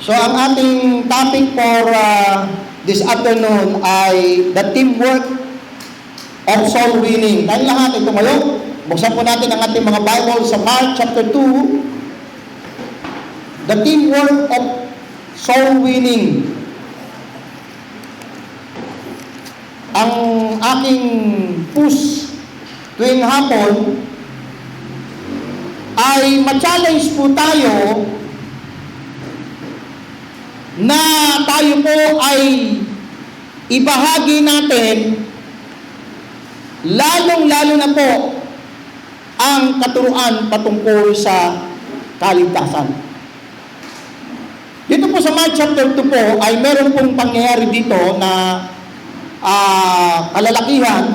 So ang ating topic for this afternoon ay the teamwork of soul winning. Tayo lahat ito ngayon. Buksan po natin ang ating mga Bible sa Mark chapter 2. The teamwork of soul winning. Ang aking push tuwing hapon ay ma-challenge po tayo na tayo po ay ibahagi natin lalong-lalo na po ang katuruan patungkol sa kaligtasan. Dito po sa Mark chapter 2 po ay meron pong pangyayari dito na kalalakihan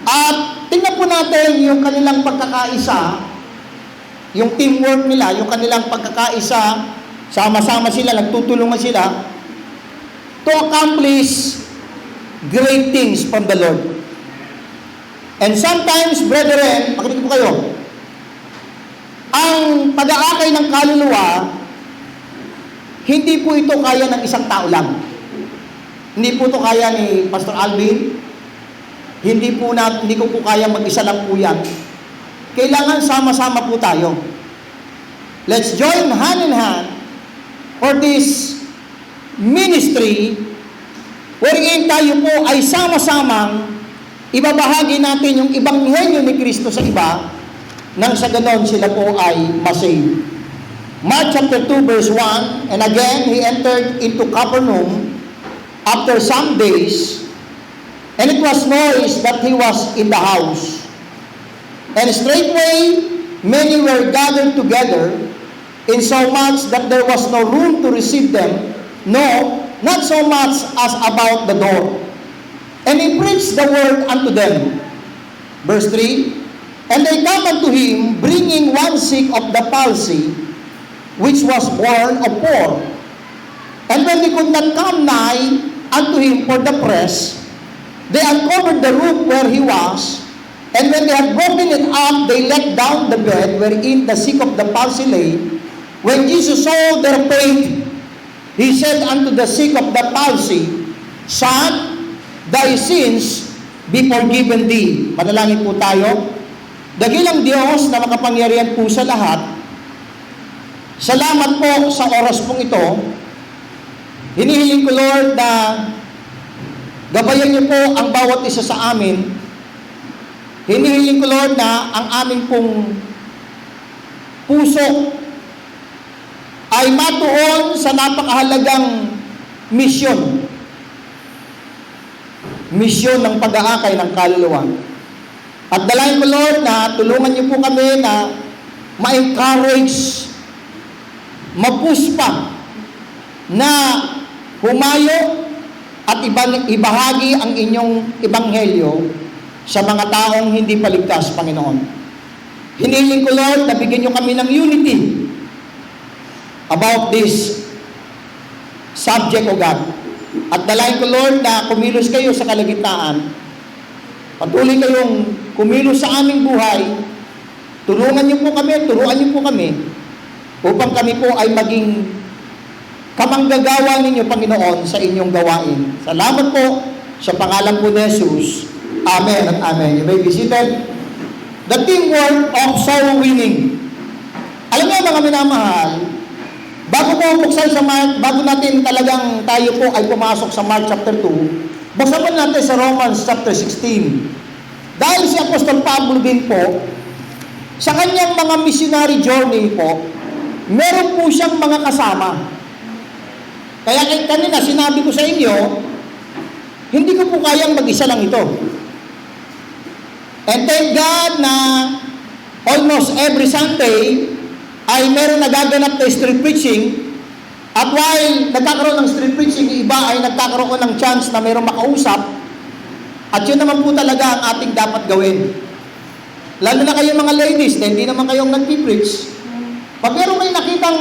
at tingnan po natin yung kanilang pagkakaisa, yung teamwork nila, yung kanilang pagkakaisa. Sama-sama sila, nagtutulungan sila to accomplish great things from the Lord. And sometimes, brethren, pakinig po kayo, ang pag-aakay ng kaluluwa, hindi po ito kaya ng isang tao lang. Hindi po ito kaya ni Pastor Alvin. Hindi ko po kaya mag-isa lang po yan. Kailangan sama-sama po tayo. Let's join hand in hand for this ministry wherein tayo po ay sama-samang ibabahagi natin yung ebanghelyo ni Kristo sa iba nang sa ganon sila po ay masave. Mark chapter 2 verse 1, and again he entered into Capernaum after some days, and it was noised that he was in the house. And straightway many were gathered together, in so much that there was no room to receive them, no, not so much as about the door. And he preached the word unto them. Verse 3, and they come unto him, bringing one sick of the palsy, which was born of poor. And when they could not come nigh unto him for the press, they uncovered the roof where he was, and when they had broken it up, they let down the bed wherein the sick of the palsy lay. When Jesus saw their faith, he said unto the sick of the palsy, Son, thy sins be forgiven thee. Manalangin po tayo. Dakilang Diyos na makapangyarihan po sa lahat, salamat po sa oras pong ito. Hinihiling ko, Lord, na gabayan niyo po ang bawat isa sa amin. Hinihiling ko, Lord, na ang aming pong puso ay matuon sa napakahalagang misyon. Misyon ng pag-aakay ng kaluluwa. At dalangin ko, Lord, na tulungan niyo po kami na ma-encourage, ma-push pa, na humayo at ibahagi ang inyong ebanghelyo sa mga taong hindi paligtas, Panginoon. Hinihiling ko, Lord, na bigyan niyo kami ng unity about this subject, O God. At dalangin ko, Lord, na kumilos kayo sa kalagitnaan. Patuloy kayong kumilos sa aming buhay. Tulungan niyo po kami, turuan niyo po kami, upang kami po ay maging kamanggagawa ninyo, Panginoon, sa inyong gawain. Salamat po sa pangalan po ni Jesus. Amen at amen. You may be seated. The teamwork of soul winning. Alam niyo, mga minamahal, bago po buksan sa Mark, bago natin talagang tayo po ay pumasok sa Mark chapter 2, buksan po natin sa Romans chapter 16. Dahil si Apostol Pablo din po, sa kanyang mga missionary journey po, meron po siyang mga kasama. Kaya kanina sinabi ko sa inyo, hindi ko po kayang mag-isa lang ito. And thank God na almost every Sunday ay meron nagaganap na street preaching. At while nagkakaroon ng street preaching, iba ay nagkakaroon ng chance na mayroong makausap. At yun naman po talaga ang ating dapat gawin. Lalo na kayo mga ladies na hindi naman kayong nag-preach. Pag meron kayo nakitang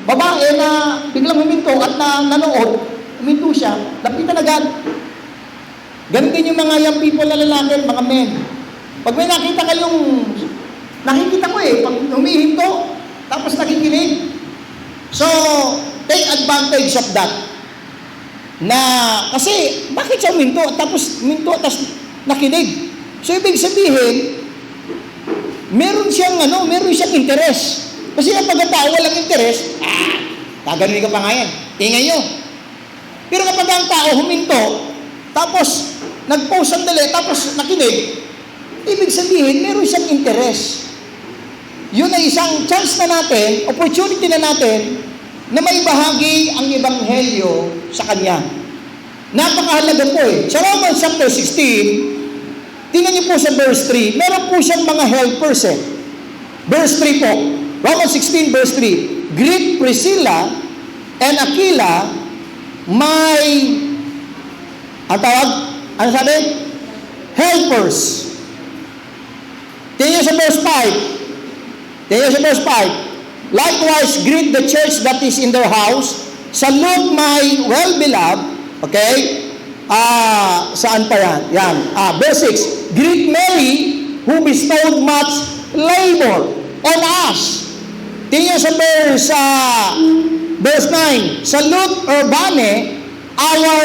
babae na biglang huminto at nanood, huminto siya, lapitan agad. Ganun din yung mga young people na lalaki, mga men. Pag may nakita kayong, nakikita ko pag humihinto, tapos nakikinig. So, advantage of that. Na, kasi, bakit siya minto? Tapos nakinig. So, ibig sabihin, meron siyang interest. Kasi kapag ang tao walang interest, gaganunin ka pa nga yan. Tingnan nyo. Pero kapag ang tao huminto, tapos nag-post sandali, tapos nakinig, ibig sabihin, meron siyang interest. Yun ay isang chance na natin, opportunity na natin, na maibahagi ang ebanghelyo sa kanya. Napakahalaga po eh. Sa Romans chapter 16, tingnan niyo po sa verse 3, meron po siyang mga helpers eh. Verse 3 po, Romans 16 verse 3, greet Priscilla and Aquila, my, ang tawag, ano sabi? Helpers. Tingnan sa verse 5. Tingnan sa verse 5. Likewise, greet the church that is in their house. Salute my well-beloved. Okay? Saan pa yan? Yan. Verse 6. Greet Mary, who bestowed much labor on us. Tingnan sa verse 9. Salute Urbane, our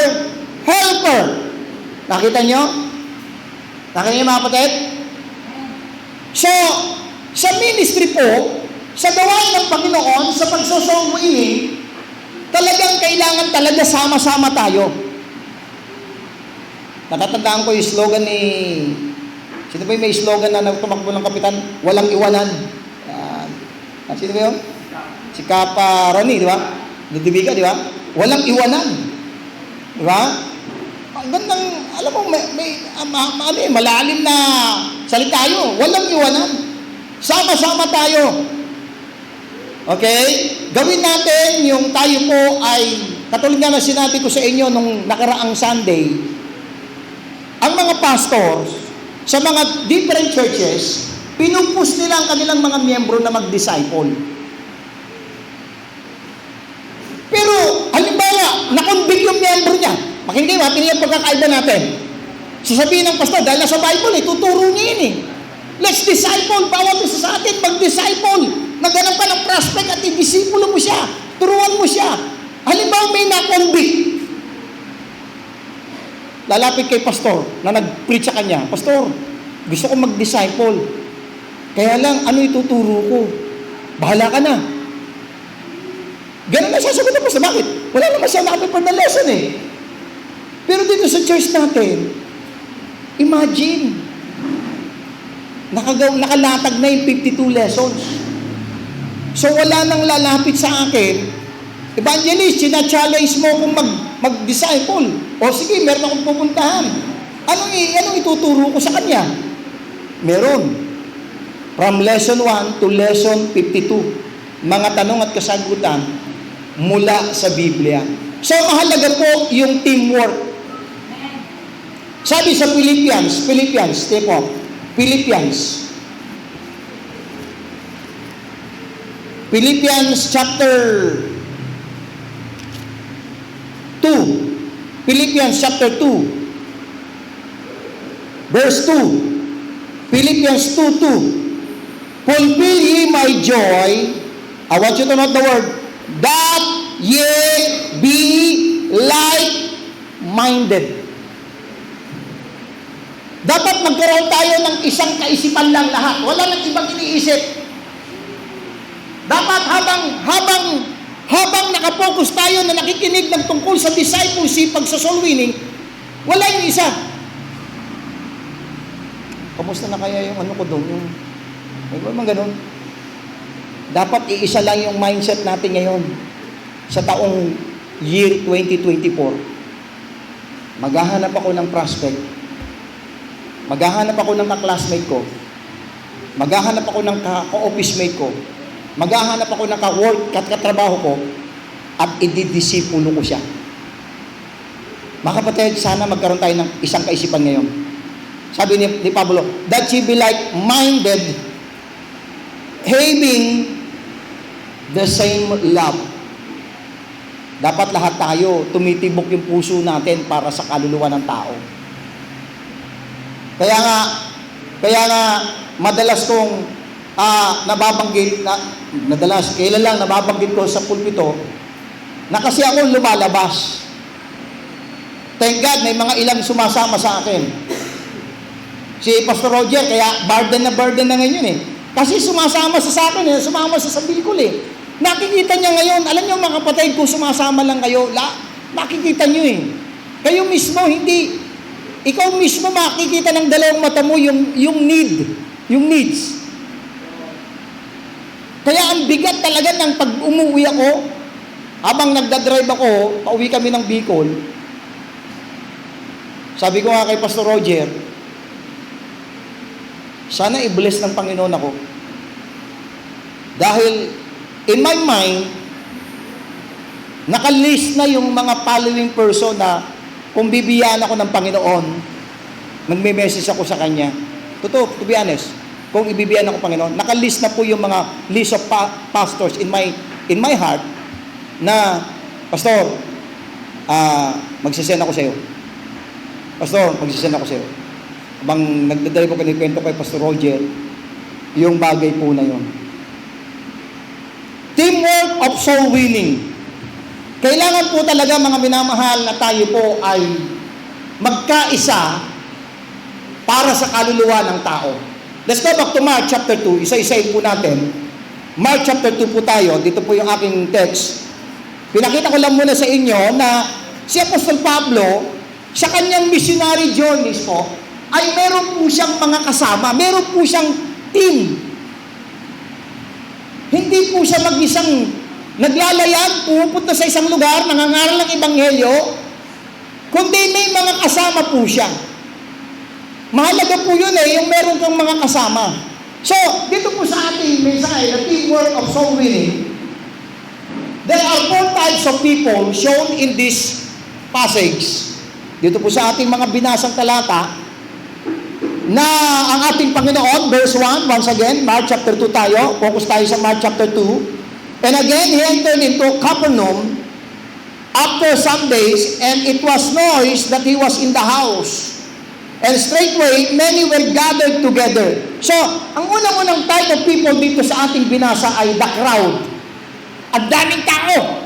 helper. Nakita nyo? Nakita nyo mga kapatid? So, sa ministry po, sa gawain ng Panginoon, sa pagsosoul winning, talagang kailangan talaga sama-sama tayo. Natatandaan ko yung slogan ni, sino ba yung may slogan na tumakbo ng kapitan? Walang iwanan. Sino ba yun? Si Kapa Rani, di ba? Nudibiga, di ba? Walang iwanan. Di ba? Ang gandang, alam mo, may malalim na salita tayo. Walang iwanan. Sama-sama tayo. Okay? Gawin natin yung tayo po ay, katulad nga na sinabi ko sa inyo nung nakaraang Sunday, ang mga pastors sa mga different churches, pinupush nila ang kanilang mga miyembro na mag-disciple. Pero, halimbawa, nakonvict yung miyembro niya. Pakinggan mo, pinili ang pagkakaiba natin. Sasabihin ng pastor, dahil nasa Bible, tuturo niya yun eh. Let's disciple, bawat isa sa atin, mag-disciple. Naghanap ka ng prospect at i-disipulo mo siya. Turuan mo siya. Halimbawa, may nakonvict. Lalapit kay pastor na nag-preach sa kanya, Pastor, gusto ko mag-disciple. Kaya lang, ano ituturo ko? Bahala ka na. Ganun na sasagot ng pastor. Bakit? Wala naman siya nakaprepare na lesson eh. Pero dito sa church natin, imagine, nakalatag na yung 52 lessons. So wala nang lalapit sa akin, evangelist, sina-challenge mo kung mag-disciple. O sige, meron akong pupuntahan. Anong ituturo ko sa kanya? Meron. From lesson 1 to lesson 52. Mga tanong at kasagutan mula sa Biblia. So mahalaga po yung teamwork. Sabi sa Philippians chapter 2. Philippians chapter 2. Verse 2. Philippians 2:2. Fulfill ye my joy. I want you to note the word. That ye be like-minded. Dapat magkaroon tayo ng isang kaisipan lang lahat. Wala nang ibang iniisip. Dapat habang nakapokus tayo na nakikinig ng tungkol sa discipleship, pagsa-soul winning, wala yung isa. Kamusta na kaya yung ano ko doon? May ba ganun? Dapat iisa lang yung mindset natin ngayon sa taong year 2024. Maghahanap ako ng prospect. Maghahanap ako ng ka-classmate ko. Maghahanap ako ng ka-office mate ko. Maghahanap ako ng ka-work, katrabaho ko, at ididisipulo ko siya. Mga kapatid, sana magkaroon tayo ng isang kaisipan ngayon. Sabi ni Pablo, that ye be like-minded, having the same love. Dapat lahat tayo, tumitibok yung puso natin para sa kaluluwa ng tao. Kaya nga, madalas kong nababanggit, kailan lang nababanggit ko sa pulpito, na kasi ako lumalabas. Thank God, may mga ilang sumasama sa akin. Si Pastor Roger, kaya burden na ngayon eh. Kasi sumasama sa akin eh, sumama sa Bicol eh. Nakikita niya ngayon, alam niyo mga kapatid, kung sumasama lang kayo, nakikita niyo eh. Kayo mismo, ikaw mismo makikita ng dalawang mata mo yung needs. Kaya ang bigat talaga ng pag umuwi ako, habang nagdadrive ako, pauwi kami ng Bicol, sabi ko nga kay Pastor Roger, sana i-bless ng Panginoon ako. Dahil in my mind, nakalist na yung mga following person na kung bibiyaan ako ng Panginoon, magme-message ako sa Kanya. Totoo, to be honest, kung ibibiyaan ako Panginoon, nakalist na po yung mga list of pastors in my heart na, Pastor, magsisend ako sa iyo. Pastor, magsisend ako sa iyo. Habang nagdadali ko kinikwento kay Pastor Roger, yung bagay po na yun. Teamwork of soul winning. Kailangan po talaga mga minamahal na tayo po ay magkaisa para sa kaluluwa ng tao. Let's go back to Mark chapter 2. Isa-isayin po natin. Mark chapter 2 po tayo. Dito po yung aking text. Pinakita ko lang muna sa inyo na si Apostol Pablo, sa kanyang missionary journeys po, ay meron po siyang mga kasama. Meron po siyang team. Hindi po siya mag-isang naglalayag, pupunta sa isang lugar, nangangaral ng ebanghelyo, kundi may mga kasama po siya. Mahalaga po yun yung meron kang mga kasama. So, dito po sa ating mensahe, the teamwork of soul winning, there are 4 types of people shown in this passage. Dito po sa ating mga binasang talata, na ang ating Panginoon, verse 1, once again, Mark chapter 2 tayo, focus tayo sa Mark chapter 2. And again, he entered into Capernaum after some days, and it was noised that he was in the house. And straightway, many were gathered together. So, ang unang-unang type of people dito sa ating binasa ay the crowd. Ang daming tao.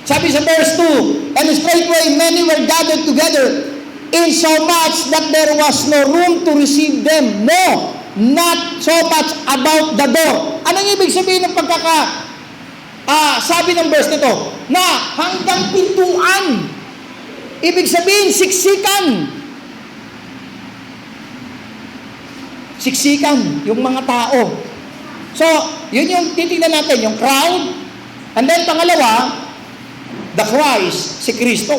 Sabi sa verse 2, and straightway, many were gathered together, in so much that there was no room to receive them. No, not so much about the door. Anong ibig sabihin ng sabi ng verse nito? Na hanggang pintuan. Ibig sabihin, siksikan. Siksikan, yung mga tao. So, yun yung titingnan natin, yung crowd. And then pangalawa, the Christ, si Kristo.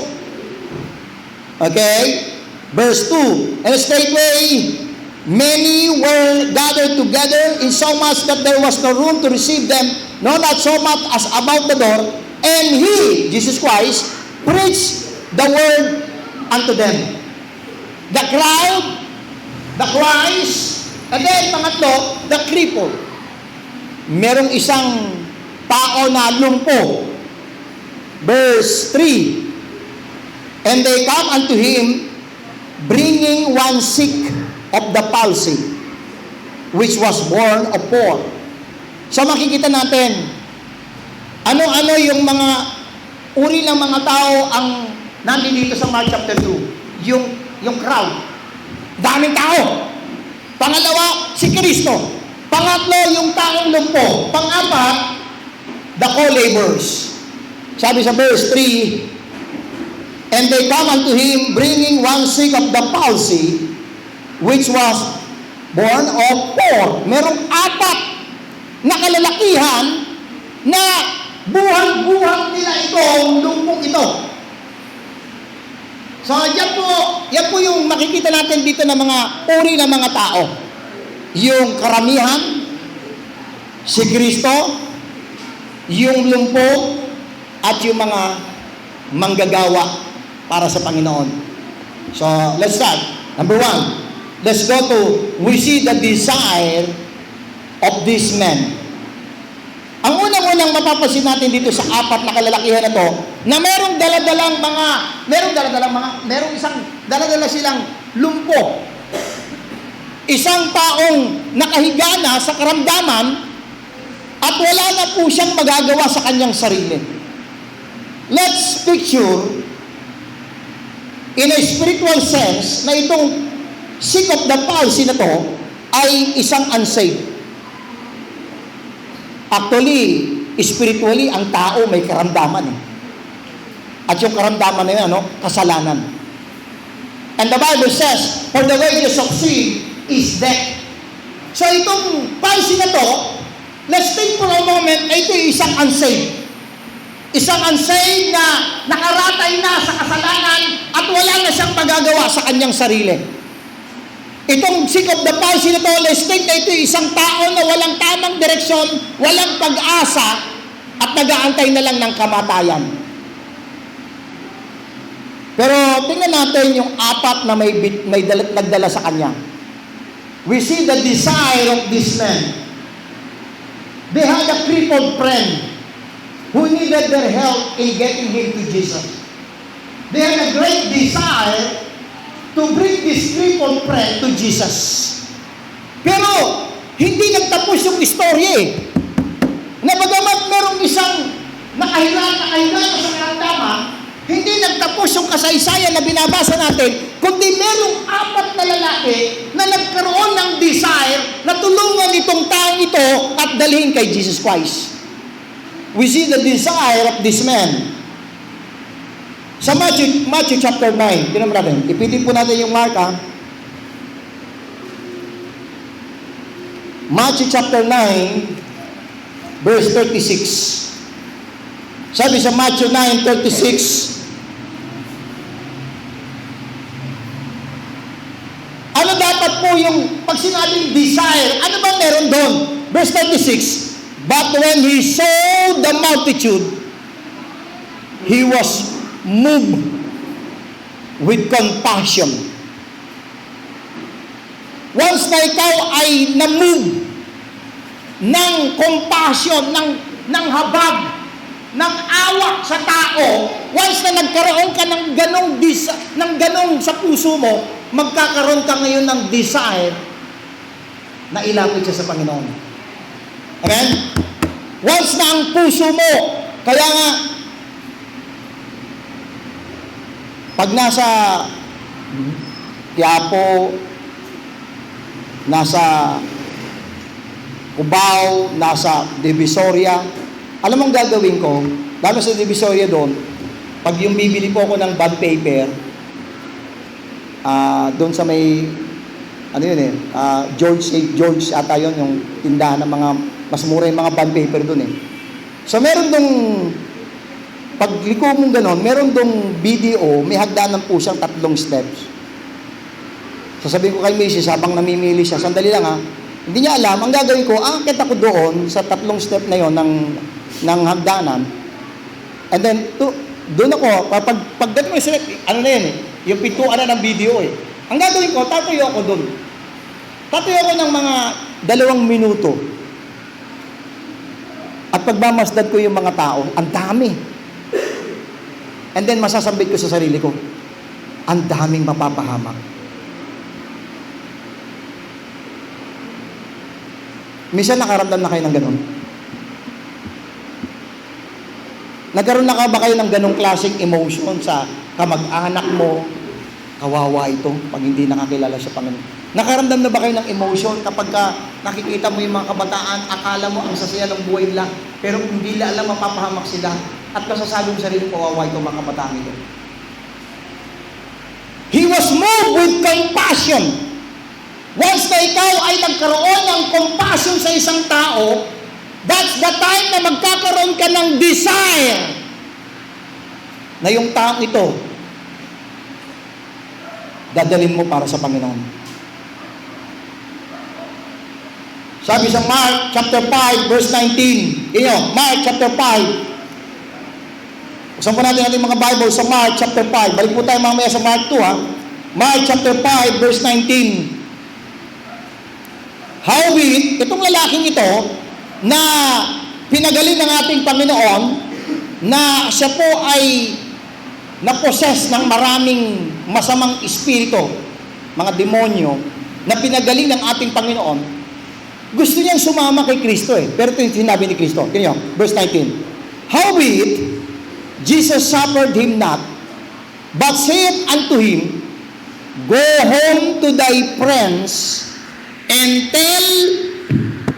Okay? Verse 2, and straightway many were gathered together in so much that there was no room to receive them, no, not so much as about the door, and he, Jesus Christ, preached the word unto them. The crowd, the Christ, and then pangatlo, the cripple. Merong isang tao na lumpo. Verse 3, and they come unto him, bringing one sick of the palsy, which was born of poor. So makikita natin, ano-ano yung mga uri ng mga tao ang nandito sa Mark chapter 2. Yung crowd. Daming tao. Pangalawa, si Kristo. Pangatlo, yung taong lumpo. Pang-apat, the co-laborers. Sabi sa verse 3, and they come unto him, bringing one sick of the palsy, which was born of poor. Merong 4 na kalalakihan na buhang-buhang nila itong lumpong ito. So, yan po yung makikita natin dito ng mga uri ng mga tao. Yung karamihan, si Kristo, yung lumpo, at yung mga manggagawa para sa Panginoon. So, let's start. Number 1, let's go to, we see the desire of this man. Ang unang-unang mapapansin natin dito sa 4 na kalalakihan na to, na merong isang daladala silang lumpo. Isang taong nakahiga na sa karamdaman, at wala na po siyang magagawa sa kanyang sarili. Let's picture, in a spiritual sense, na itong sick of the palsy na to ay isang unsaved. Actually, spiritually, ang tao may karamdaman. At yung karamdaman na yun, kasalanan. And the Bible says, for the wages of sin is death. So itong palsy na to, let's think for a moment, ito yung isang unsaved. Isang unsaved na nakaratay na sa kasalanan at wala na siyang magagawa sa kanyang sarili. Itong sick of the palsy na to, let's think na ito yung isang tao na walang tamang direksyon, walang pag-asa, at nag-aantay na lang ng kamatayan. Pero tingnan natin yung apat na nagdala sa kanya. We see the desire of this man. They had a crippled friend who needed their help in getting him to Jesus. They had a great desire to bring this crippled friend to Jesus. Pero hindi nagtapos yung istorya eh. Na bagamat merong isang nakahilan sa karamdaman, hindi nagtapos yung kasaysayan na binabasa natin, kundi merong apat na lalaki na nagkaroon ng desire na tulungan itong taong ito at dalhin kay Jesus Christ. We see the desire of this man. Sa Matthew chapter 9, tinan natin. Ipitin po natin yung Mark, Matthew chapter 9, verse 36. Sabi sa Matthew 9:36, ano dapat po yung pag sinabing desire, ano ba meron doon? Verse 36, but when he saw the multitude, he was moved with compassion. Once na ikaw ay na-move ng compassion, ng habag, ng awa sa tao, once na nagkaroon ka ng ganong sa puso mo, magkakaroon ka ngayon ng desire na ilapit siya sa Panginoon. Amen? Once na ang puso mo, kaya nga, pag nasa Quiapo, nasa Cubao, nasa Divisoria, alam mong gagawin ko, lalo sa Divisoria doon, pag yung bibili po ako ng bond paper, doon sa may, George ata yun, yung tindahan ng mga, mas mura yung mga bond paper doon eh. So meron dong, pag liko mong ganon, meron dong BDO, may hagdanan po siyang 3 steps. Sasabihin ko kay Mrs. habang namimili siya, sandali lang hindi niya alam, ang gagawin ko, aakit ako doon sa 3 step na yon ng hagdanan. And then, doon ako, pag ganun mo select, ano na yan yung pintuan na ng BDO eh. Ang gagawin ko, tatayo ako doon. Tatayo ako ng mga 2 minuto. At pagmamasdad ko yung mga tao, ang dami. And then masasambit ko sa sarili ko, ang daming mapapahamak. Minsan nakaramdam na kayo ng ganun? Nagkaroon na ba kayo ng ganung klaseng emotion sa kamag-anak mo? Kawawa ito pag hindi nakakilala sa Panginoon. Nakaramdam na ba kayo ng emotion kapag nakikita mo yung mga kabataan, akala mo ang sasaya ng buhay nila, pero hindi nila alam mapapahamak sila, at masasabi mo sarili, kawawa ito mga kabataan ito. He was moved with compassion. Once na ikaw ay nagkaroon ng compassion sa isang tao, that's the time na magkakaroon ka ng desire na yung taong ito dadalhin mo para sa Panginoon. Sabi sa Mark chapter 5 verse 19, Mark chapter 5, usan po natin ating mga Bible sa Mark chapter 5. Balik po tayo mamaya sa Mark 2 Mark chapter 5 verse 19. Howbeit, itong lalaking ito na pinagaling ng ating Panginoon, na siya po ay na-possess ng maraming masamang espiritu, mga demonyo, na pinagaling ng ating Panginoon, Gusto niyang sumama kay Kristo eh. Pero ito yung sinabi ni Kristo. Tingnan niyo, verse 19. Howbeit, Jesus suffered him not, but saith unto him, Go home to thy friends, and tell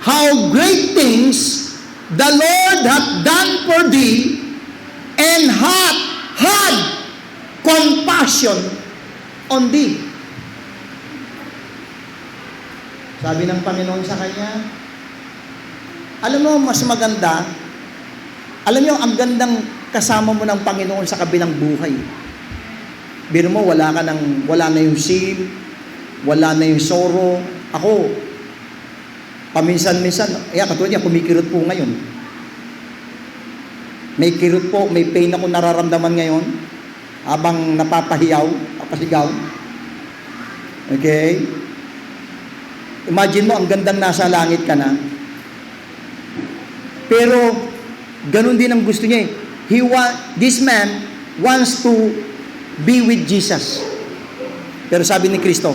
how great things the Lord hath done for thee, and hath had compassion on thee. Sabi ng Panginoon sa kanya, alam mo, mas maganda, alam niyo, ang gandang kasama mo ng Panginoon sa kabilang buhay. Biro mo, wala na yung sin, wala na yung sorrow. Ako, paminsan-minsan, katulad niya, kumikirot po ngayon. May kirot po, may pain ako nararamdaman ngayon, habang napapasigaw. Okay? Imagine mo, ang gandang nasa langit ka na. Pero, ganun din ang gusto niya eh. This man wants to be with Jesus. Pero sabi ni Kristo,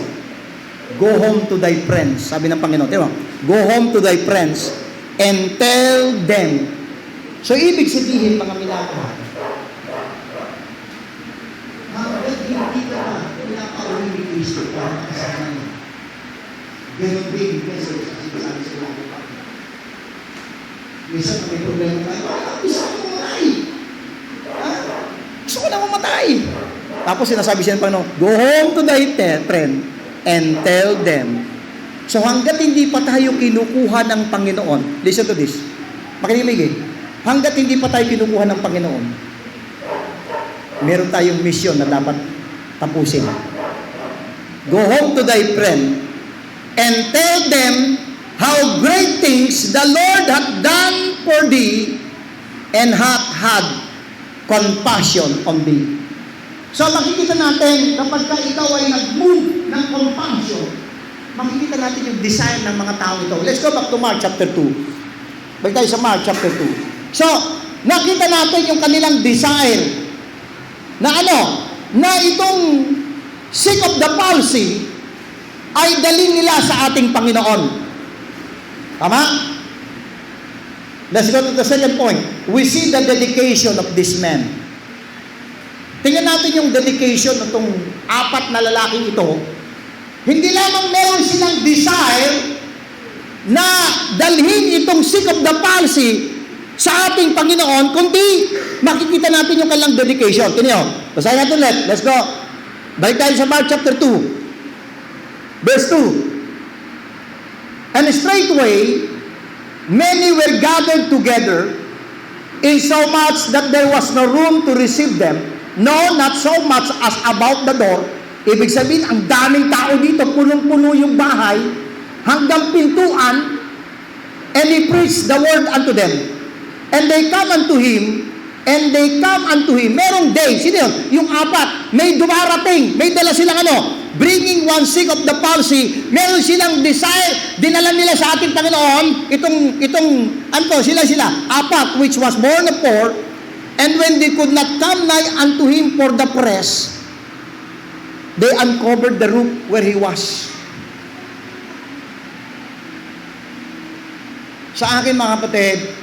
Go home to thy friends. Sabi ng Panginoon, diba? Go home to thy friends and tell them. So, ibig sabihin, mga minamahal, hanggang hindi ka na pinapauwi ni Kristo para kasama niya. Ganun din, message ang sinasabi sa mga kapatid. Minsan may problema tayo, gusto ko mamatay. Gusto ko na mamatay. Tapos sinasabi siya ng Panginoon, Go home to thy friend and tell them. So hanggat hindi pa tayo kinukuha ng Panginoon, listen to this, makinig eh, hanggat hindi pa tayo kinukuha ng Panginoon, meron tayong mission na dapat tapusin. Go home to thy friend and tell them how great things the Lord hath done for thee, and hath had compassion on thee. So makikita natin, kapag ikaw ay nag-move ng compassion, makikita natin yung design ng mga tao ito. Let's go back to Mark chapter 2. Balik tayo sa Mark chapter 2. So, nakita natin yung kanilang desire na na itong sick of the palsy ay dalhin nila sa ating Panginoon. Tama? Let's go to the second point. We see the dedication of this man. Tingnan natin yung dedication ng itong apat na lalaking ito. Hindi lamang meron silang desire na dalhin itong sick of the palsy sa ating Panginoon, kundi makikita natin yung kanilang dedication. Tingnan nyo. Basahin natin ulit. Let's go. Balik tayo sa Mark chapter 2. Verse 2. And straightway, many were gathered together, insomuch that there was no room to receive them, no, not so much as about the door. Ibig sabihin, ang daming tao dito, punong-puno yung bahay, hanggang pintuan, and he preached the word unto them. And they come unto him, merong day, sino yun? Yung apat, may dumarating, may dala silang bringing one sick of the palsy, meron silang desire, dinala nila sa ating Panginoon, sila, apat, which was born of poor, and when they could not come nigh unto him for the press, they uncovered the roof where he was. Sa akin mga kapatid,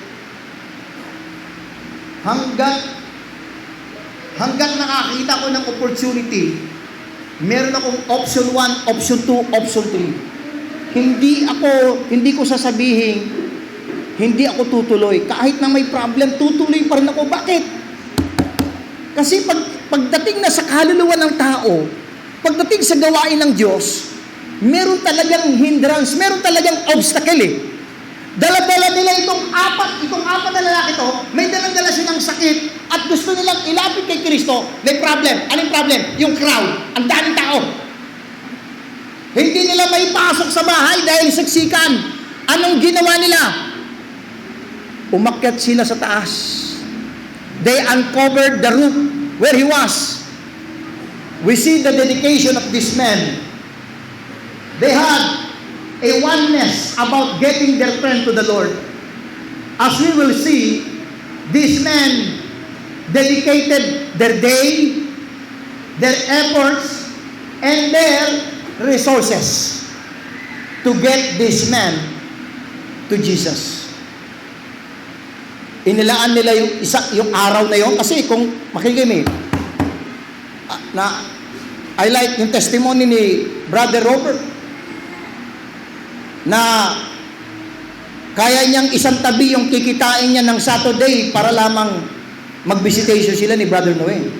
hanggat nakakita ko ng opportunity, meron akong option 1, option 2, option 3. Hindi ko sasabihin, hindi ako tutuloy. Kahit na may problem, tutuloy pa rin ako. Bakit? Kasi pagdating na sa kaluluwa ng tao, pagdating sa gawain ng Diyos, meron talagang hindrance, meron talagang obstacle eh. Dala-dala nila itong apat na lalaki to, may dala-dala silang sakit at gusto nilang ilapit kay Kristo. May problem. Anong problem? Yung crowd. Ang daming tao. Hindi nila may pasok sa bahay dahil siksikan. Anong ginawa nila? Umakyat sila sa taas. They uncovered the roof where he was. We see the dedication of this man. They had a oneness about getting their friend to the Lord. As we will see, this man dedicated their day, their efforts, and their resources to get this man to Jesus. Inilaan nila yung araw na yon kasi kung makikinig, I like yung testimony ni Brother Robert na kaya niyang isang tabi yung kikitain niya ng Saturday para lamang mag-visitation sila ni Brother Noe.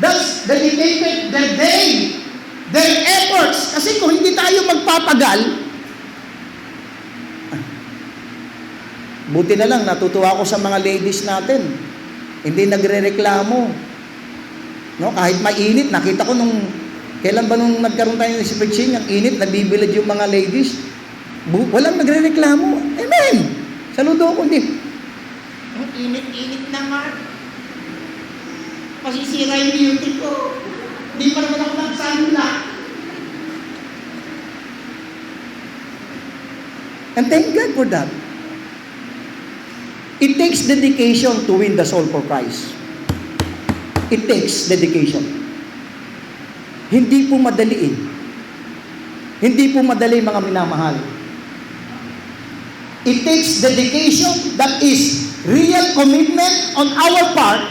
That's dedicated their day, their efforts. Kasi kung hindi tayo magpapagal, buti na lang, natutuwa ako sa mga ladies natin. Hindi nagre-reklamo. No? Kahit mainit, nakita ko kailan ba nung nagkaroon tayo ng sipagsin, ang init, nabibilad yung mga ladies. Walang nagre-reklamo. Amen! Saludo ako, hindi. Ang init-init naman. Masisira yung beauty ko. Hindi pa naman ako nagsanla. And thank God for that. It takes dedication to win the soul for Christ. It takes dedication. Hindi po madali eh. Hindi po madali mga minamahal. It takes dedication that is real commitment on our part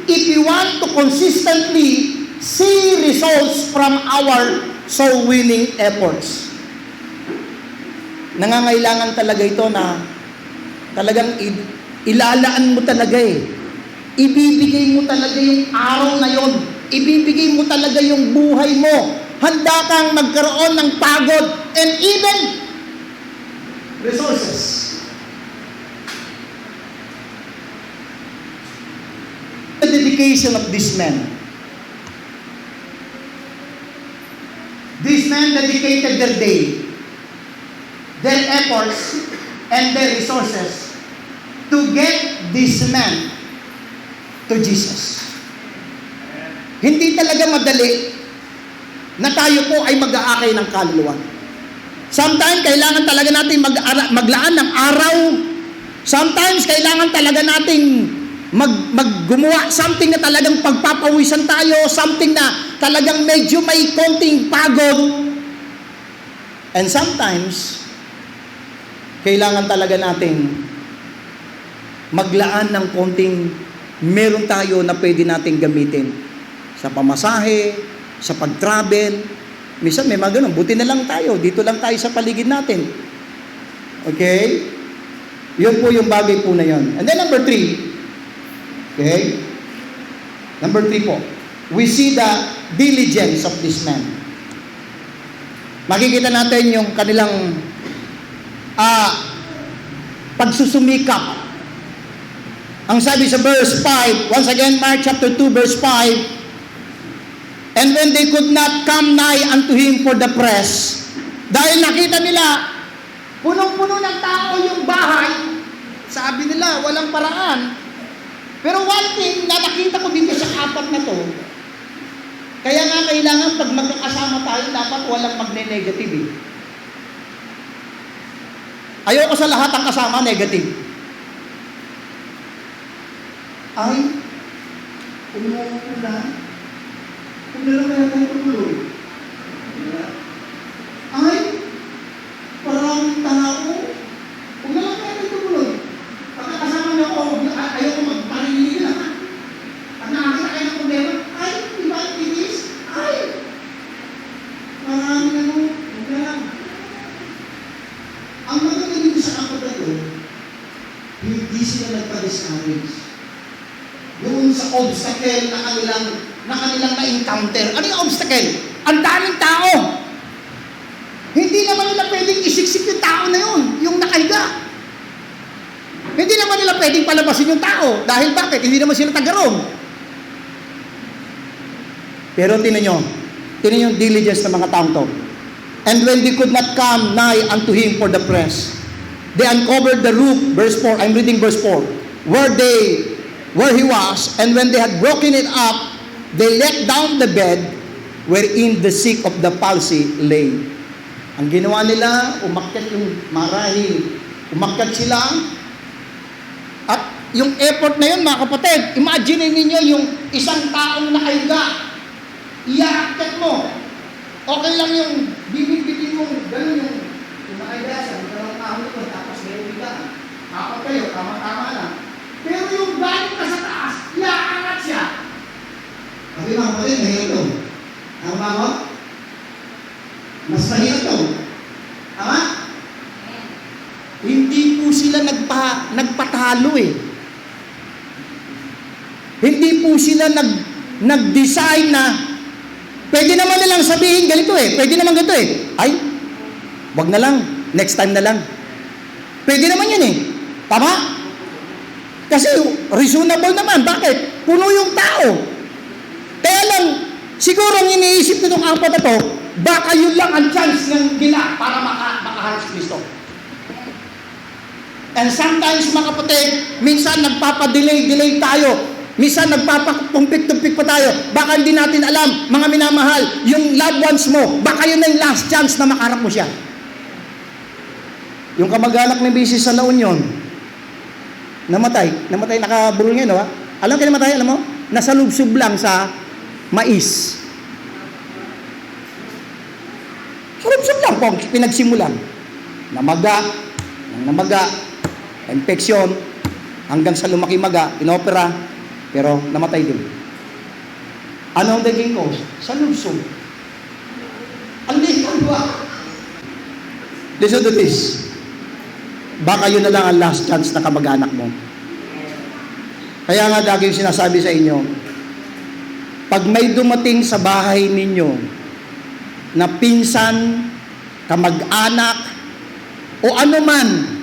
if we want to consistently see results from our soul-winning efforts. Nangangailangan talaga ito na talagang ilalaan mo talaga eh. Ibibigay mo talaga yung araw na yon. Ibibigay mo talaga yung buhay mo. Handa kang magkaroon ng pagod and even resources. The dedication of this man. These men dedicated their day, their efforts, and their resources to get this man to Jesus. Hindi talaga madali na tayo po ay mag-aakay ng kaluluwa. Sometimes, kailangan talaga natin maglaan ng araw. Sometimes, kailangan talaga nating gumawa something na talagang pagpapawisan tayo, something na talagang medyo may konting pagod. And sometimes, kailangan talaga nating maglaan ng konting meron tayo na pwede nating gamitin sa pamasahe, sa pag-travel. Minsan may mga ganun, buti na lang tayo, dito lang tayo sa paligid natin. Okay? Yun po yung bagay po na yun. And then number 3, okay? Number 3 po, we see the diligence of this man. Makikita natin yung kanilang pagsusumikap. Ang sabi sa verse 5, once again, Mark chapter 2, verse 5, and when they could not come nigh unto him for the press, dahil nakita nila, punong-puno ng tao yung bahay, sabi nila, walang paraan. Pero one thing na nakita ko dito sa 4 na to, kaya nga kailangan pag magkakasama tayo, dapat walang magne-negative eh. Ayoko sa lahat ang kasama negative. Ay, umuwi ko na. Kung nalang kaya tayo tuloy. Ay, maraming tao. Kung nalang kaya tayo tuloy. Pagkakasama niyo ako, ayoko magparinig lang. Pag nakakita kayo ng problema, ay, iba ang tinis. Ay, maraming huwag na lang. Ang maganda dito sa 4 na ito, hindi sila nagpa-discourage. Doon sa obstacle na kanilang na-encounter. Ano yung obstacle? Ang daming tao. Hindi naman nila pwedeng isiksik yung tao na yun, yung nakahiga. Hindi naman nila pwedeng palabasin yung tao. Dahil bakit? Hindi naman sila taga-Rome. Pero tinan nyo yung diligence ng mga taong to. And when they could not come nigh unto him for the press, they uncovered the roof, verse 4, I'm reading verse 4, where he was, and when they had broken it up, they let down the bed wherein the sick of the palsy lay. Ang ginawa nila, umakyat yung marahil. Umakyat sila. At yung effort na yun, mga kapatid, imagine ninyo yung isang taong nakahiga. Iaakyat mo. Okay lang yung bibig-bibig yung ganun yung nakaiga siya, magkaroon kahon ito, tapos may umigaan. Apat kayo, tama-tama lang. Pero yung galing ka sa taas, iaangat siya. Sabi mga kapatid, mahirap ito. Tama mo? Mas mahirap ito. Tama? Hindi po sila nagpatalo eh. Hindi po sila nag-design na pwede naman nilang sabihin ganito eh. Pwede naman ganito eh. Ay, wag na lang. Next time na lang. Pwede naman yun eh. Tama? Kasi reasonable naman. Bakit? Puno yung tao. Kaya lang, siguro ang iniisip nitong apat na to, baka yun lang ang chance ng gila para makaharap si Kristo. And sometimes mga kapatid, minsan nagpapadelay tayo. Minsan nagpapatumpik-tumpik pa tayo. Baka hindi natin alam, mga minamahal, yung loved ones mo, baka yun na yung last chance na makaharap mo siya. Yung kamag-anak ni Bisis sa La Union, namatay, nakaburol ngayon, no? Alam kayo namatay, alam mo? Nasa lubsob lang sa mais. Sa lubsob lang po, pinagsimulan. Namaga, infeksyon, hanggang sa lumaki maga, inopera, pero namatay din. Ano ang naging cause? Sa lubsob. Ang lihan ba? Listen to this. Baka yun na lang ang last chance na kamag-anak mo. Kaya nga lagi yung sinasabi sa inyo, pag may dumating sa bahay ninyo na pinsan, kamag-anak, o anuman,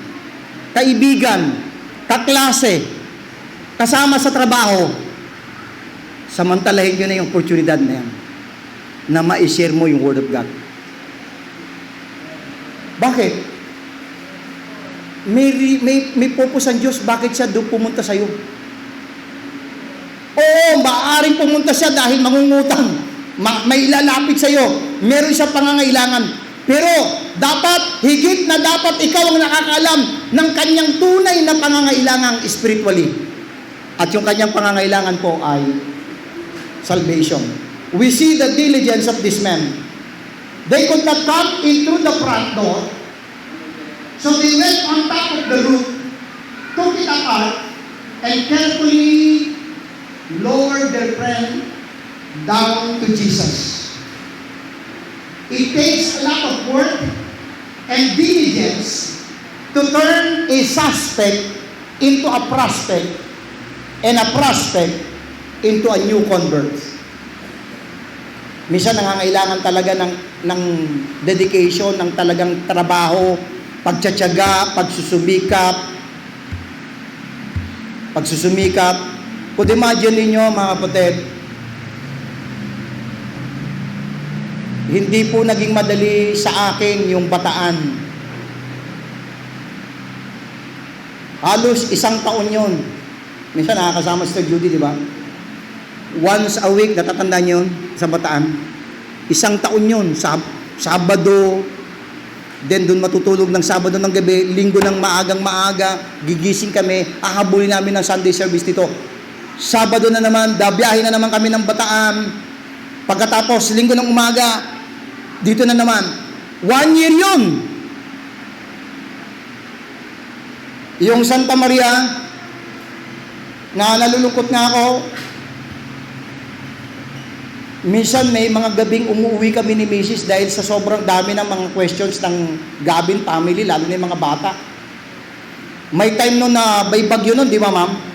kaibigan, kaklase, kasama sa trabaho, samantalahin nyo na yung oportunidad na yan na ma-share mo yung Word of God. Bakit? May purpose ang Diyos, bakit siya doon pumunta sa'yo? Oo, maaaring pumunta siya dahil mangungutang. May ilalapit sa'yo. Meron siya pangangailangan. Pero dapat, higit na dapat ikaw ang nakakaalam ng kanyang tunay na pangangailangan spiritually. At yung kanyang pangangailangan po ay salvation. We see the diligence of this man. They could not come in through the front door, so they went on top of the roof, took it apart, and carefully lowered their friend down to Jesus. It takes a lot of work and diligence to turn a suspect into a prospect and a prospect into a new convert. Minsan nangangailangan talaga ng dedication, ng talagang trabaho, pagtsatsaga, pagsusumikap. Kung imagine ninyo mga kapatid, hindi po naging madali sa akin yung Bataan. Halos 1 taon yun. Minsan nakakasama si Judy, di ba? Once a week, natatandaan yun sa Bataan. 1 taon yun. Sabado, then doon matutulog ng Sabado ng gabi, Linggo ng maagang-maaga, gigising kami, hahabulin namin ng Sunday service dito. Sabado na naman, biyahe na naman kami ng Bataan. Pagkatapos, Linggo ng umaga, dito na naman. 1 year yun. Yung Santa Maria, na nalulungkot nga ako, minsan may mga gabing umuwi kami ni Mrs. dahil sa sobrang dami ng mga questions ng Gabin family, lalo na yung mga bata. May time nun na may bagyo nun, di ba ma'am?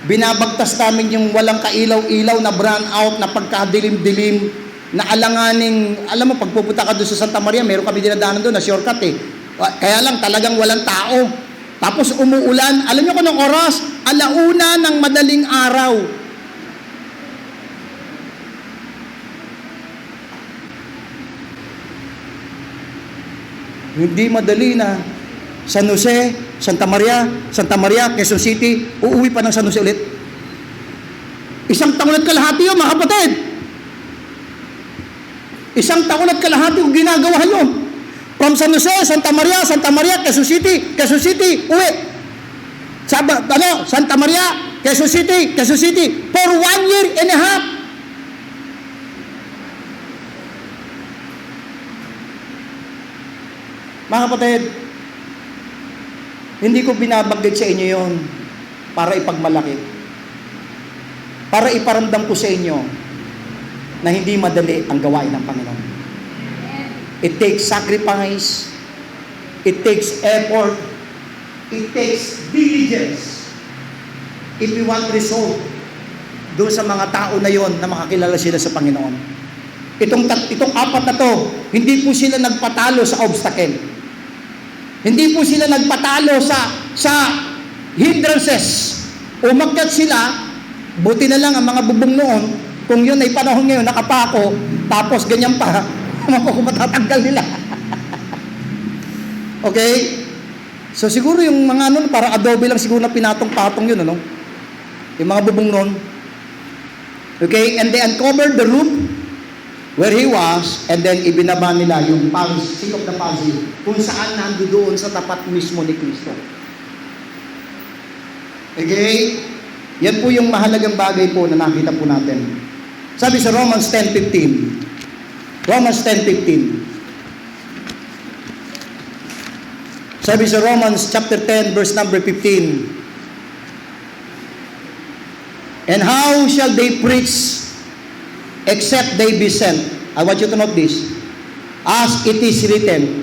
Binabagtas namin yung walang kailaw-ilaw na brown out, na pagkadilim-dilim, na alanganing, alam mo, pagpupunta ka doon sa Santa Maria, meron kami dinadaanan doon na shortcut eh. Kaya lang talagang walang tao. Tapos umuulan. Alam niyo kung anong oras? 1:00 ng madaling araw. Hindi madali na San Jose, Santa Maria, Quezon City, uuwi pa ng San Jose ulit. 1 taon at kalahati yun, mga kapatid. 1 taon at kalahati yung ginagawa yun. From San Jose, Santa Maria, Quezon City, uwi. Santa Maria, Quezon City, for 1 year and a half. Mga kapatid, hindi ko binabanggit sa inyo yon para ipagmalaki. Para iparamdam ko sa inyo na hindi madali ang gawain ng Panginoon. It takes sacrifice, it takes effort, it takes diligence. If we want result doon sa mga tao na yon na makakilala sila sa Panginoon. Itong apat na to, hindi po sila nagpatalo sa obstacle. Hindi po sila nagpatalo sa hindrances. Umakyat sila, buti na lang ang mga bubong noon, kung yun ay panahon ngayon, nakapako, tapos ganyan pa, kung matatanggal nila. Okay? So siguro yung mga ano, para adobe lang siguro na pinatong-patong yun, ano? Yung mga bubong noon. Okay? And they uncovered the roof where he was, and then ibinaba nila yung seal of the palsy, kung saan nandoon sa tapat mismo ni Kristo. Okay? Yan po yung mahalagang bagay po na nakita po natin. Sabi sa Romans 10:15. Romans 10:15. Sabi sa Romans chapter 10 verse number 15. And how shall they preach except they be sent? I want you to note this. As it is written,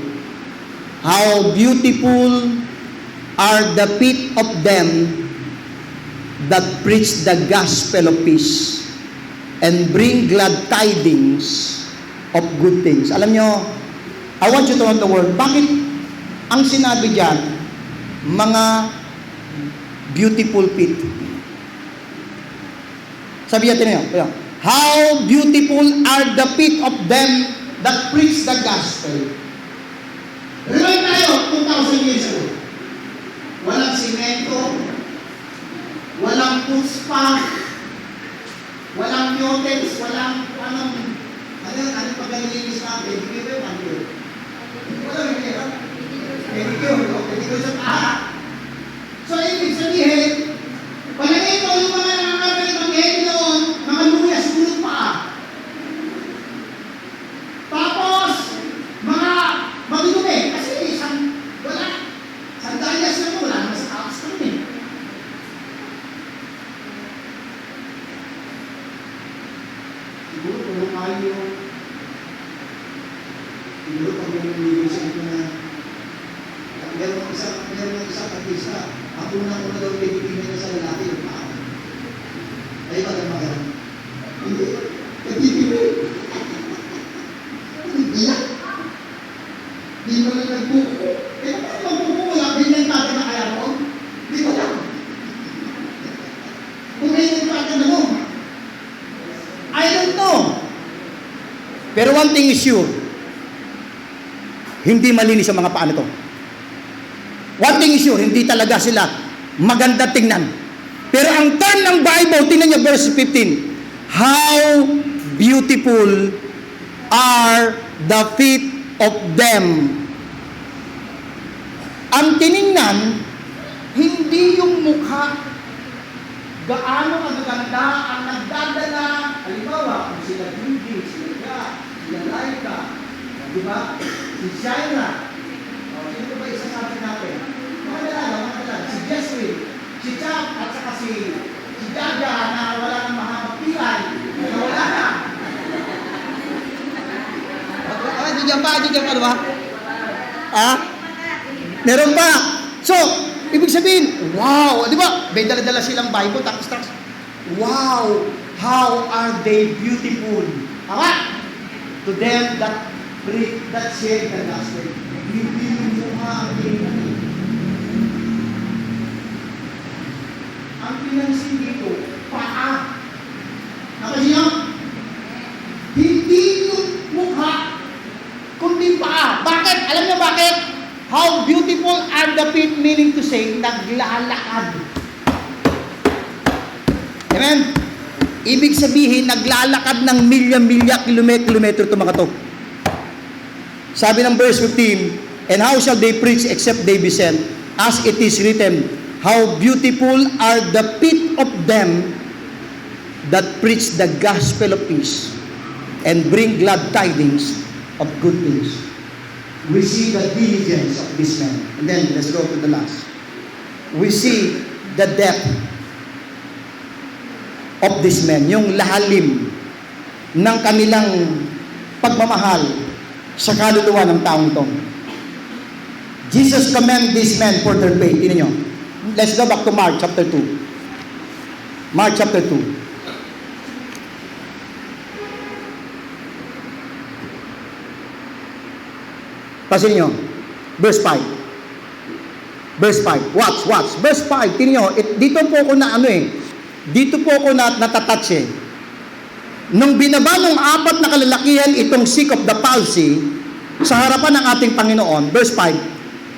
how beautiful are the feet of them that preach the gospel of peace and bring glad tidings of good things. Alam nyo, I want you to note the word. Bakit ang sinabi dyan, mga beautiful feet? Sabi natin nyo, how beautiful are the feet of them that preach the gospel. Rewind tayo, 2,000 years ago. Walang simento, walang puspa, walang mutants, walang anong paglilinis natin, hindi ba yung manicure? Walang manicure. Manicure sa paa. So, ibig sabihin, palagay ko yung mga nakakabay ng head noon, mga luya, siguro paa. Tapos, mga magdumi, kasi sandalias na mo, wala naman sa taas kami. Siguro kung kayo, siguro pag may nilibig sa inyo na meron isang artista, ako na daw pinipinan niya sa lalaki yung paa. Ay, pag ang mga hindi, nagpipili. Iyak. Di mo lang nagbuko. Eh, kung magbuko mo lang, ganyan tayo na kaya mo? Di ko lang. Kung ganyan tayo na mo, I don't know. Pero one thing is sure, hindi malinis ang mga paa nito. One thing is sure, hindi talaga sila maganda tingnan. Pero ang term ng Bible, tingnan niyo verse 15. How beautiful are the feet of them. Ang tiningnan, hindi yung mukha, gaano kagaganda ang nagdadala. Halimbawa, kung sila Judy, sila Jack, sila Laika, di ba? Si Shaira. Sino ba isasabi natin? Mga dalaga, si Jessie, si Chuck, at saka si Jaja na wala ng mahabang pilay, na wala na. Di dyan pa, diba? Meron pa. So, ibig sabihin, wow, di ba? May dala-dala silang Bible, tapos, wow, how are they beautiful. Tama? To them that share the gospel. Hindi yung mukha ang tingnan. Ang pinansin dito, paa. Nakasiya? Hindi yung mukha, kundi paa. Bakit? Alam niyo bakit? How beautiful are the feet, meaning to say, naglalakad. Amen? Ibig sabihin, naglalakad ng milya-milya, kilometro ito mga to. Sabi ng verse 15, and how shall they preach except they be sent? As it is written, how beautiful are the feet of them that preach the gospel of peace and bring glad tidings of good things. we see the diligence of this man. And then, let's go to the last. We see the depth of this man, yung lalim ng kanilang pagmamahal sa kaluluwa ng taong ito. Jesus commend this man for their faith. Tingnan nyo. Let's go back to Mark chapter 2. Mark chapter 2. Pasin nyo. Verse 5. Verse 5. Watch. Verse 5. Tingnan nyo. Dito po ako na dito po ako natatouch eh. Nung binaba ng 4 na kalalakihan itong sick of the palsy sa harapan ng ating Panginoon, verse 5,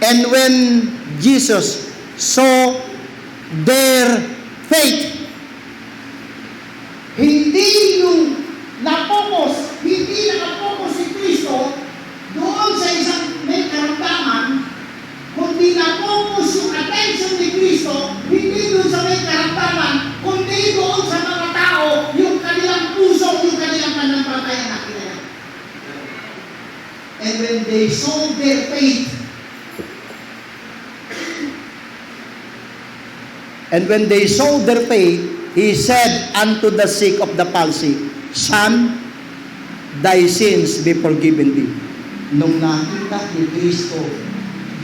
and when Jesus saw their faith, hindi nakapokus si Kristo doon sa isang may karamdaman, kundi napokus yung attention ni Kristo, hindi doon sa may karamdaman, kundi doon sa mga tao, yung kanilang puso, yung kanilang pananampalataya na kinaya. And when they saw their faith, he said unto the sick of the palsy, Son, thy sins be forgiven thee. Nung nakita ni Kristo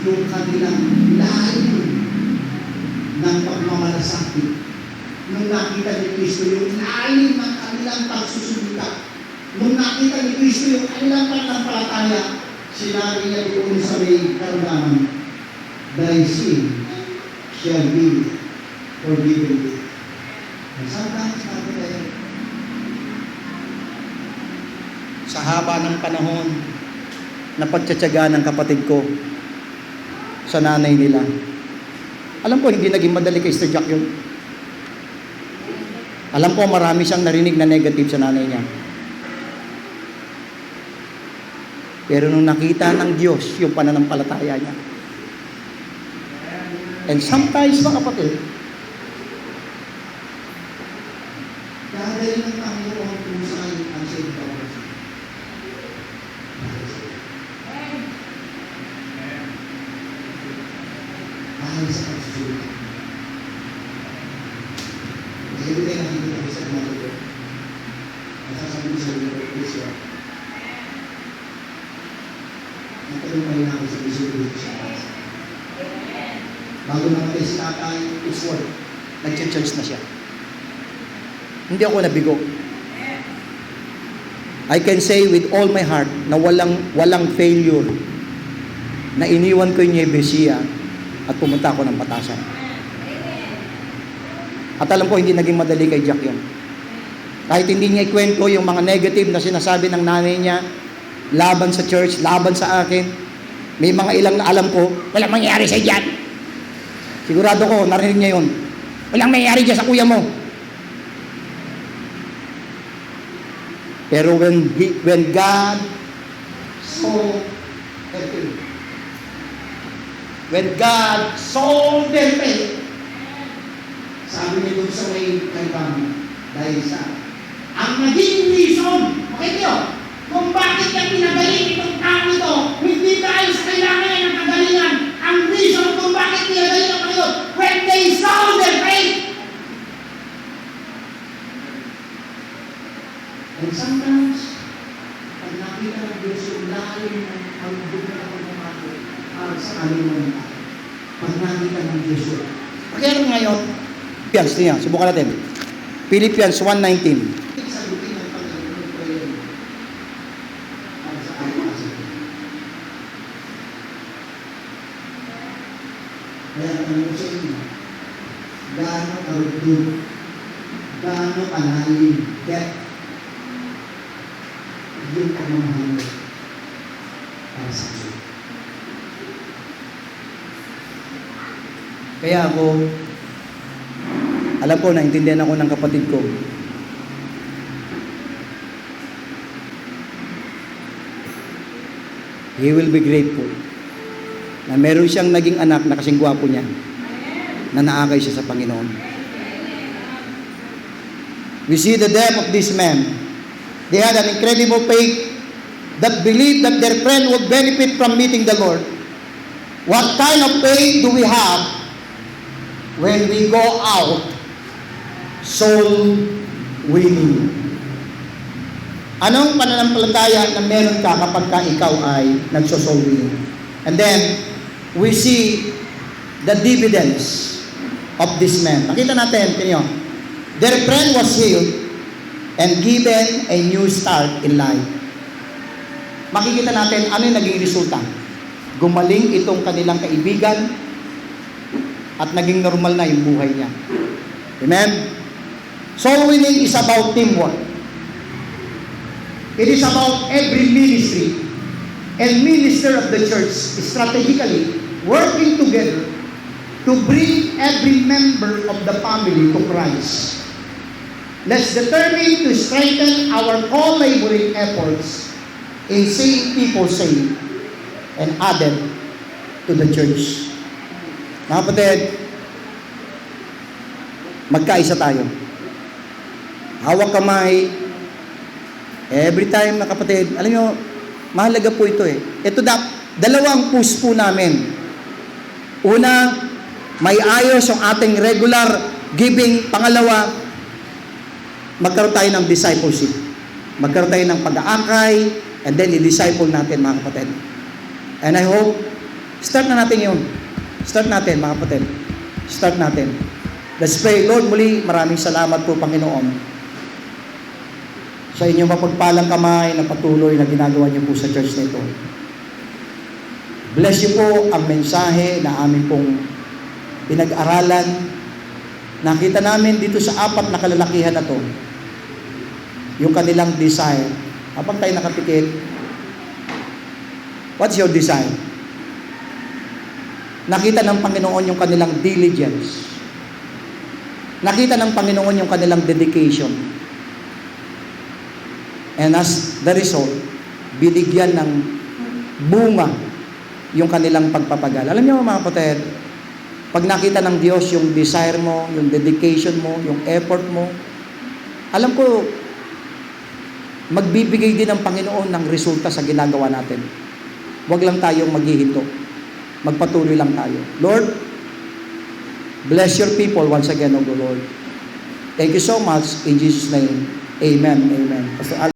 yung kanilang lalim ng pagmamalasakit, nung nakita ni Kristo yung lalim ng kanilang pagsusulita, nung nakita ni Kristo yung kanilang pananampalataya, sinabi niya doon sa may karamdaman, thy sin shall be forgiven thee. Sometimes natin tayo, sa haba ng panahon na pagtsatsaga ng kapatid ko sa nanay nila. Alam ko, hindi naging madali kay Sir Jack yun. Alam ko, marami siyang narinig na negative sa nanay niya. Pero nung nakita ng Diyos yung pananampalataya niya. And sometimes, mga kapatid, dadalhin ng Panginoon kung saan ang siyang dahil sa pagsusulit. Kasi hindi tayo nakikita ko sa mga ito. Nasasabi ko sa mga Kristo. Natalumpay na ako sa pagsusulit siya. Bago namatay si tatay, it's work. Nag-church na siya. Hindi ako nabigo. I can say with all my heart na walang failure na iniwan ko yung Nebesia at pumunta ako ng Patasan. At alam ko, hindi naging madali kay Jack yun. Kahit hindi niya ikwento yung mga negative na sinasabi ng nanay niya, laban sa church, laban sa akin, may mga ilang na alam ko, walang mangyayari sa Jack. Sigurado ko, narinig niya yun. Walang mangyayari dyan sa kuya mo. Pero when God saw everything, when God saw their faith, sabi niya doon sa may kaibangan, dahil sa ang naging reason, okay niyo, kung bakit niya pinagaling itong tao ito, hindi dahil sa kailangan niya ng kagalingan, ang reason kung bakit pinagaling ang Panginoon, when they saw their faith. And sometimes, pag nakita ng Diyos yung lalim ng pagbubuhay ng pagmamahal para sa kaluluwa ng tao. Pag nakita ng Diyos yun. Kaya ngayon, Philippians, niya, subukan natin. Philippians 1:19. Sagutin ng Panginoon ng prayer para sa ating. Kaya tanong sa inyo, gaano karugtong, gaano kalalim, depth, yung pagmamahal mo para sa Diyos. Kaya ako, alam ko, naintindihan ako ng kapatid ko. He will be grateful na meron siyang naging anak na kasing gwapo niya, na naakay siya sa Panginoon. We see the depth of this man. They had an incredible faith that believe that their friend would benefit from meeting the Lord. What kind of faith do we have when we go out soul winning? Anong pananampalataya na meron ka kapag ka ikaw ay nagso-soul winning? And then, we see the dividends of this man. Nakita natin, tingnan nyo. Their friend was healed and given a new start in life. Makikita natin ano yung naging resulta. Gumaling itong kanilang kaibigan at naging normal na yung buhay niya. Amen? Soul winning is about teamwork. It is about every ministry and minister of the church strategically working together to bring every member of the family to Christ. Let's determine to strengthen our co-laboring efforts in seeing people saved and added to the church. Mga kapatid, magkaisa tayo. Hawak kamay. Every time, mga kapatid, alam nyo, mahalaga po ito eh. Ito dalawang push po namin. Una, may ayos ang ating regular giving. Pangalawa, magkaroon tayo ng discipleship. Magkaroon tayo ng pag-aakay, and then i-disciple natin, mga kapatid. And I hope, start na natin yun. Start natin, mga kapatid. Start natin. Let's pray. Lord, muli, maraming salamat po, Panginoon, sa inyong mapagpalang kamay na patuloy na ginagawa niyo po sa church nito. Bless niyo po ang mensahe na amin pong pinag-aralan. Nakita namin dito sa 4 na kalalakihan na to, yung kanilang desire. Habang tayo nakapikit, what's your desire? Nakita ng Panginoon yung kanilang diligence. Nakita ng Panginoon yung kanilang dedication. And as the result, binigyan ng bunga yung kanilang pagpapagal. Alam niyo mga kapatid, pag nakita ng Diyos yung desire mo, yung dedication mo, yung effort mo, alam ko, magbibigay din ng Panginoon ng resulta sa ginagawa natin. Huwag lang tayong maghihinto. Magpatuloy lang tayo. Lord, bless your people once again, O Lord. Thank you so much. In Jesus' name, amen. Amen. Pastor